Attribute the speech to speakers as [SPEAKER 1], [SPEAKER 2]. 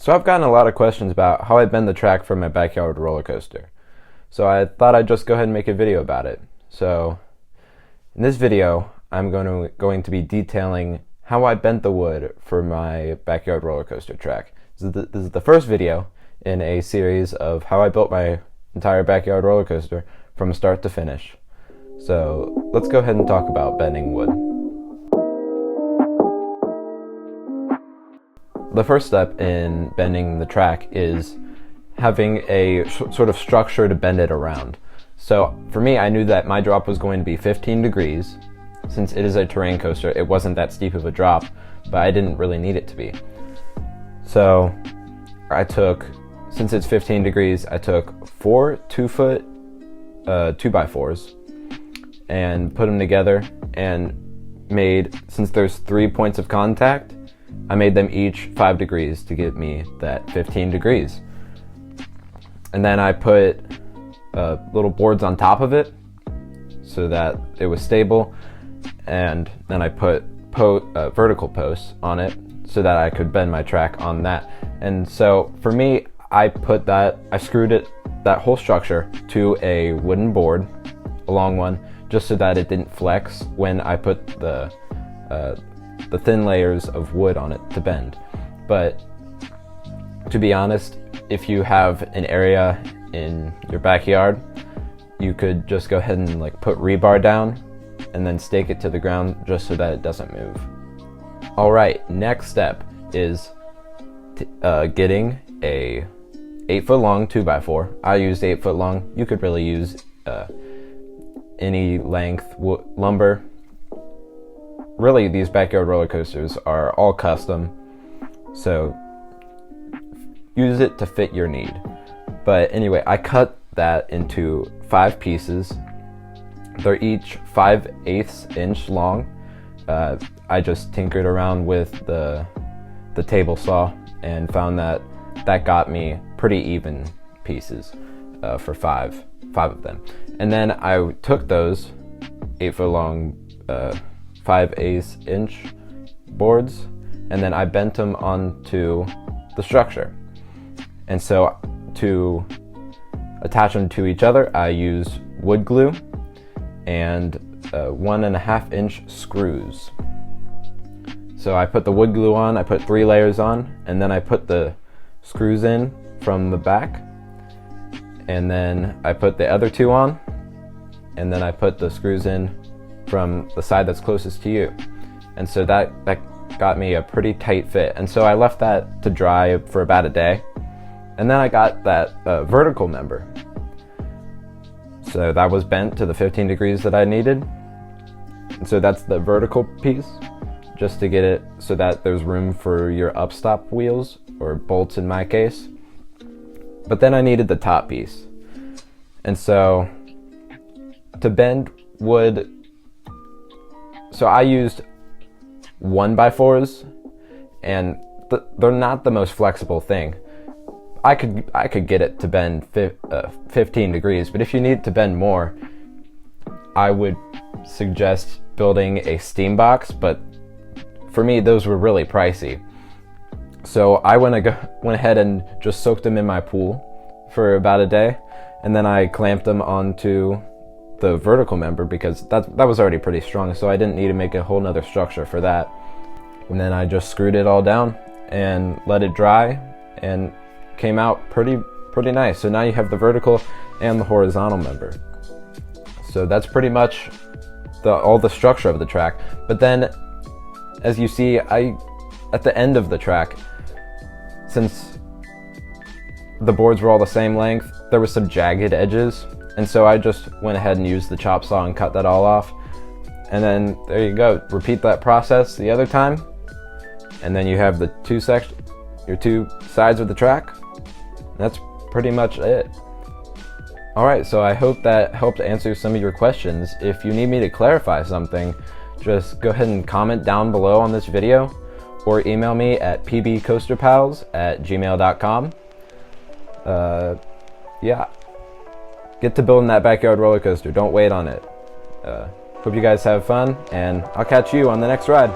[SPEAKER 1] So I've gotten a lot of questions about how I bend the track for my backyard roller coaster. So I thought I'd just go ahead and make a video about it. So in this video, I'm going to be detailing how I bent the wood for my backyard roller coaster track. This is the first video in a series of how I built my entire backyard roller coaster from start to finish. So let's go ahead and talk about bending wood. The first step in bending the track is having a sort of structure to bend it around. So for me, I knew that my drop was going to be 15 degrees. Since it is a terrain coaster, it wasn't that steep of a drop, but I didn't really need it to be. So since it's 15 degrees, I took 4 2-foot 2x4s and put them together and made, since there's 3 points of contact, I made them each 5 degrees to give me that 15 degrees. And then I put little boards on top of it so that it was stable. And then I put vertical posts on it so that I could bend my track on that. And so for me, I screwed that whole structure to a wooden board, a long one, just so that it didn't flex when I put the thin layers of wood on it to bend. But to be honest, if you have an area in your backyard, you could just go ahead and put rebar down and then stake it to the ground just so that it doesn't move. Alright, next step is getting a 8-foot long 2x4. I used 8-foot long. You could really use any length lumber. Really, these backyard roller coasters are all custom, so use it to fit your need. But anyway, I cut that into 5 pieces. They're each 5/8 inch long. I just tinkered around with the table saw and found that got me pretty even pieces for five of them. And then I took those 8-foot long 5/8 inch boards, and then I bent them onto the structure. And so to attach them to each other, I used wood glue and 1.5 inch screws. So I put the wood glue on, I put 3 layers on, and then I put the screws in from the back, and then I put the other 2 on, and then I put the screws in from the side that's closest to you. And so that got me a pretty tight fit. And so I left that to dry for about a day. And then I got that vertical member. So that was bent to the 15 degrees that I needed. And so that's the vertical piece, just to get it so that there's room for your upstop wheels, or bolts in my case. But then I needed the top piece. And so to bend wood, so I used 1x4s, and they're not the most flexible thing. I could get it to bend 15 degrees, but if you need it to bend more, I would suggest building a steam box, but for me, those were really pricey. So I went ahead and just soaked them in my pool for about a day, and then I clamped them onto the vertical member because that was already pretty strong, so I didn't need to make a whole nother structure for that. And then I just screwed it all down and let it dry, and came out pretty nice. So now you have the vertical and the horizontal member. So that's pretty much all the structure of the track. But then, as you see, at the end of the track, since the boards were all the same length, there were some jagged edges, and so I just went ahead and used the chop saw and cut that all off. And then there you go. Repeat that process the other time, and then you have your 2 sides of the track. That's pretty much it. Alright, so I hope that helped answer some of your questions. If you need me to clarify something, just go ahead and comment down below on this video, or email me at pbcoasterpals@gmail.com. Yeah, get to building that backyard roller coaster. Don't wait on it. Hope you guys have fun, and I'll catch you on the next ride.